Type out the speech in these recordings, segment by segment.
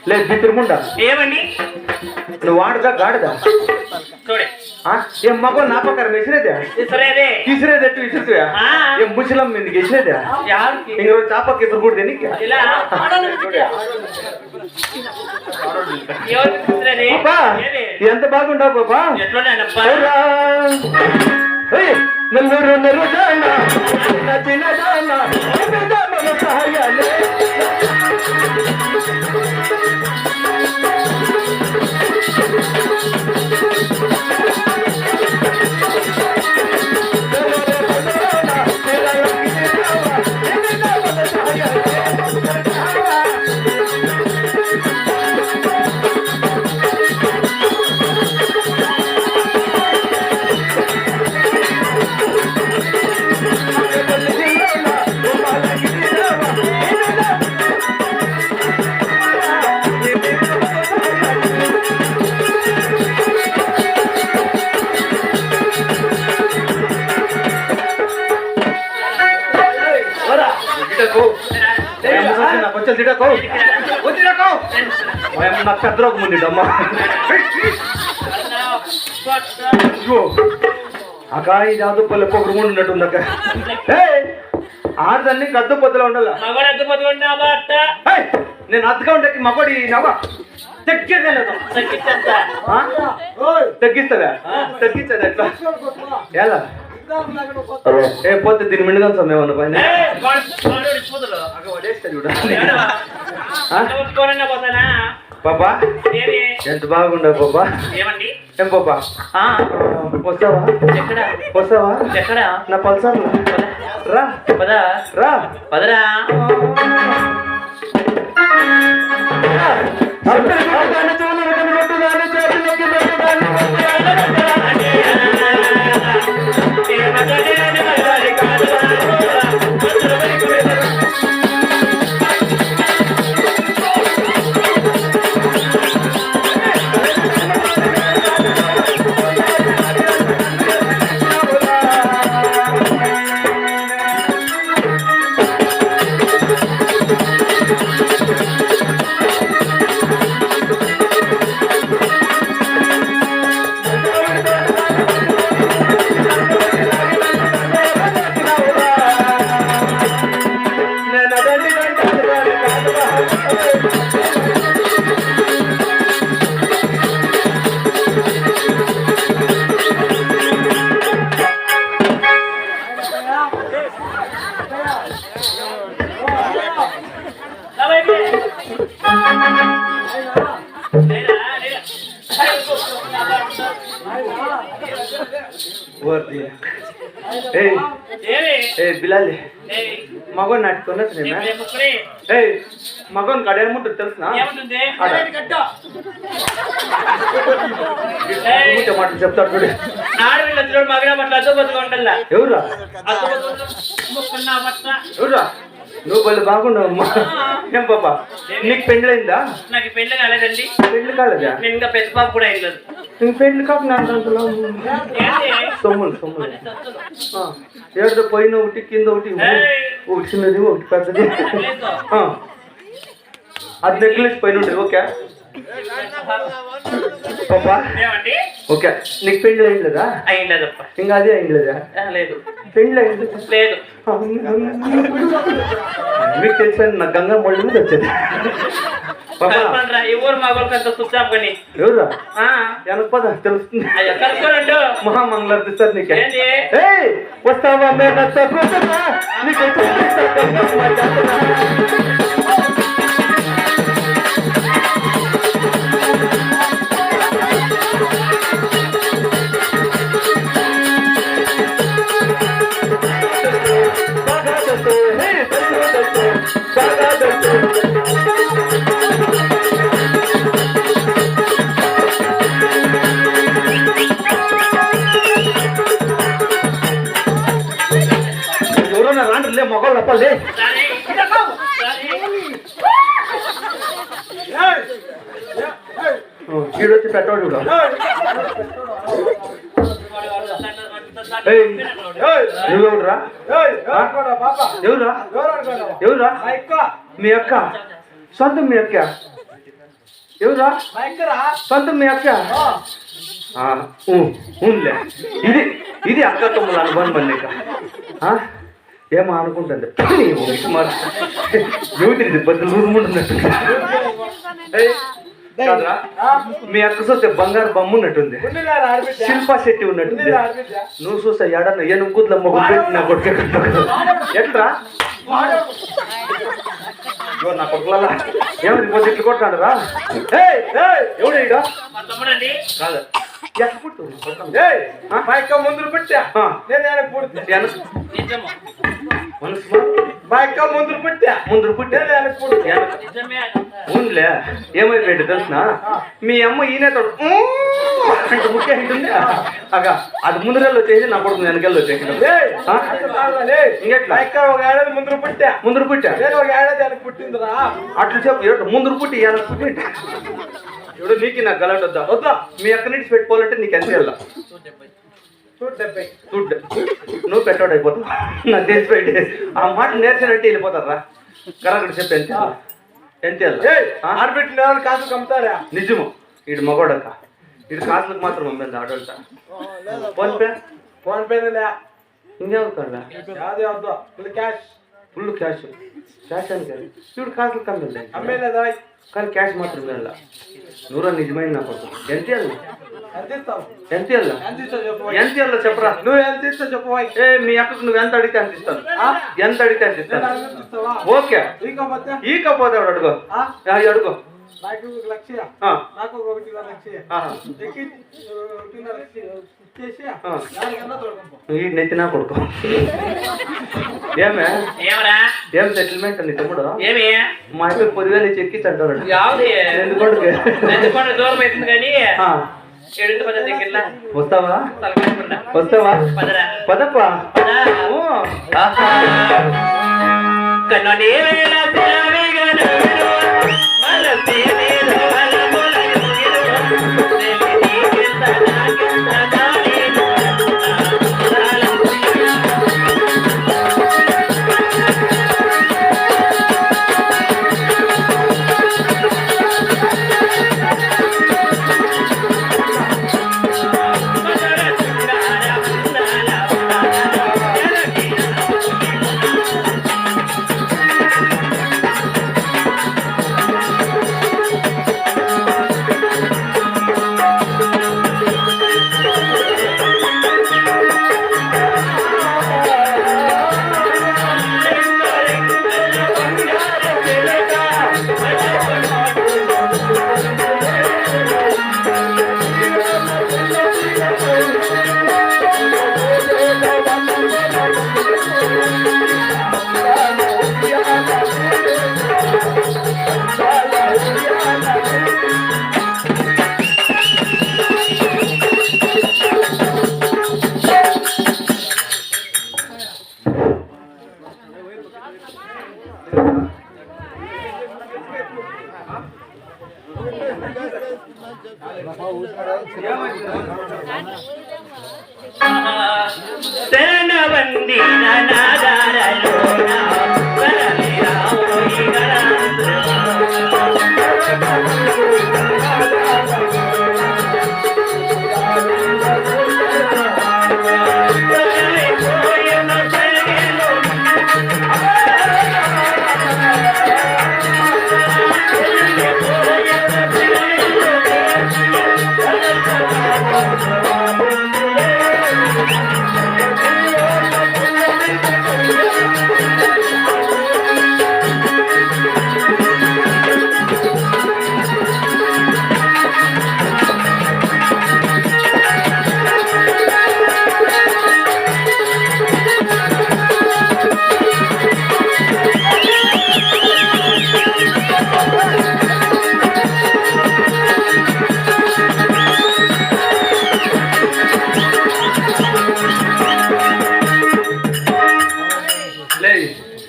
లేదు బిత్తిరిముండా ఏమండి నువ్వు ఆడదా గాడదా చూడే ఏం మగో నా పక్కన విసిరేదా విసిరేదట్టు విసిరుతువా ఏం ముసలం ఎందుకు విసిరేదా ఇంక చాపకి ఇద్దరు కూడా నీకు ఎంత బాగుండవు బాబా నల్లూరు నరుదానా చిన్నదానా సహాయాలే నాకు పెద్దలోకి ముందమ్మా అక్క ఇది అదు పల్లె పొగరు ముందు ఉన్నట్టుంది అక్క ఆడదాన్ని గద్దు పొద్దులో ఉండాల నేను అద్దగా ఉంటే మగడి నవ్వ తగ్గిస్తలేదు తగ్గిస్తుందా తగ్గించదు ఎట్లా ఎలా ఏ పోతే దీని మిండుగా సమయం పైన పాపా ఎంత బాగుండవు పాపా ఏం పాపా వస్తావా వస్తావా నా పల్సర్ రా పదా రా పదరా బిలాలి మగన్ నాటుకున్నా మగన్ కడేముంటుంది తెలుసునా మాట చెప్తాడు చూడే ఎవరా ఎవరా నువ్వు వాళ్ళు బాగుండవమ్మా ఏం పాపా నీకు పెళ్ళైందా నాకు పెళ్లి కాలేదండి పెళ్లి కాలేదా నేను ఇంకా పెద్ద పాప కూడా అయింది నీకు పెళ్లి కాక సొమ్ములు సొమ్ములు ఏడు పైన ఒకటి కింద ఒకటి ఒకటి చిన్నది ఒకటి పెద్దది అది నెక్లెస్ పైన ఉంటుంది ఓకే పాపా ఓకే నీకు పెళ్లి అయిందా అయిందప్ప ఇంకా అదే అయిందా లేదు పెళ్లి అయింది లేదు మీకు తెలిసిన నా గంగా మొళ్ళ మీద వచ్చేది ఎవరు మా వాళ్ళకంత సుచ్చాప్ కానీ ఎవరా వెనక తెలుస్తుంది మహామంగళ సార్ నీకే వస్తావా నీకు ఎవరన్నా రాండ్రులే మొగలు అప్పలే ఈడొచ్చి పెట్టాడు కూడా నువ్వెవరురా? ఎవరురా? ఎవరురా? మీ అక్క సొంతం మీ అక్క ఎవరురా? సొంతం మీ అక్క ఊన్లే ఇది ఇది అక్క తమ్ముడు అనుభవం మళ్ళీక ఏమో అనుకుంటుంది యువతిది బద్దలు ఊరుముంటున్నట్టు మీ అక్క చూస్తే బంగారు బొమ్మ ఉన్నట్టుంది శిల్పా శెట్టి ఉన్నట్టుంది నువ్వు చూస్తే ఎడన్న ఏనుగుల మొగ్గు పెట్టి నా కొడుకు ఎట్రా నా కొడుకులా ఏమని పోతే ఇట్లు కొట్టాడు రా ఎవడు ఇడా కాదు ముందు పుట్టా నేను పుడితే ముందు పుట్టా ఊన్లే ఏమైపోయింది తెలిసిన మీ అమ్మ ఈయనతోడు అంటే ముఖ్య ఉంటుంది అగా అది ముందరెళ్ళు వచ్చేసి నా కొడుకు వెనకెళ్ళి వచ్చేసి ఒక ఏడాది ముందు పుట్టా నేను ఒక ఏడాది వెనక పుట్టిందిరా అట్లు చెప్పు ముందు పుట్టి పుట్టి ఇప్పుడు నీకు నాకు గలాట వద్దా వద్దా మీ అక్క నుంచి పెట్టుకోవాలంటే నీకు ఎంత వెళ్ళా నువ్వు పెట్టాడు అయిపోతావు నాకు తెలిసిపోయింది ఆ మాట నేర్చానంటే వెళ్ళిపోతారా కరెక్ట్ చెప్పి ఎంత ఎంత ఆడబెట్టిన కాసులు కమ్ముతారా నిజము ఇటు మగోడక్క ఇటు కాసులకు మాత్రం పంపింది ఆడోళ్ళ ఫోన్ పే ఇంకేవుతాడా ఫుల్ క్యాష్ క్యాష్ అని కాదు ఇప్పుడు కాసులు కమ్మింది అమ్మేలేదా కానీ క్యాష్ మాత్రం వెళ్ళా నూరా నిజమైన నా కోసం ఎంత ఎంత ఎంత చెప్పరా నువ్వు ఎంత ఇస్తావు చెప్పు మీ అక్కకు నువ్వు ఎంత అడిగితే అంత ఇస్తాను ఎంత అడిగితే అంత ఇస్తాను ఓకే ఈకపోతే అడుగో అడుగో నాకు 1 లక్ష నాకు 1.5 లక్ష ఈ నెత్తినా కొడుకు ఏమే ఏం సెటిల్మెంట్ అండి తమ్ముడు మా అక్క 10,000 ఇచ్చి ఎక్కించంటారు దూరం అవుతుంది కానీ వస్తావా వస్తావా పదప్పా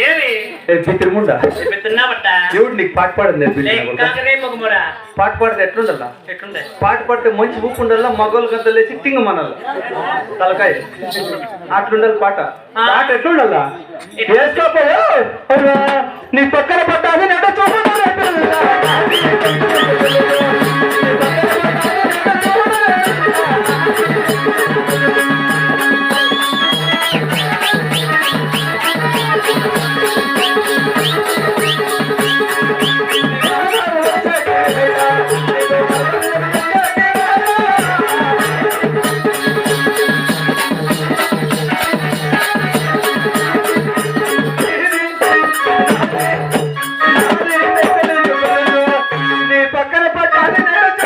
ఏమి బిత్తిరిముండా చెప్తున్నా బట్ట ఎవడు నీకు పాట పాడదు నేర్పించిన కాకరే మొగమరా పాట పాడితే ఎట్లుండాలా ఎట్లుండే పాట పాడితే మంచి ఊపు ఉండాలా మగోళ్ళ గంత లేచి టింగ మనల్లా తలకాయ అట్లుండాలి పాట పాట ఎట్లుండాలా వేసుకోపోయా నీ పక్కన పట్టాలి నెట్ట నీ పక్కన పట్టాలి నెట్ట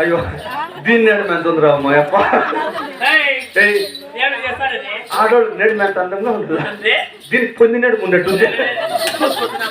అయ్యో దీన్ని నేడు మెంత ఉంది రావు మా అప్ప ఏయ్ ఏడు చేస్తాడని ఆడోళ్ళు నేడు మెంత అందంగా ఉంటుంది అంతే దీనికి పొందినట్టు ఉన్నట్టుంది చూసుకుంటున్నా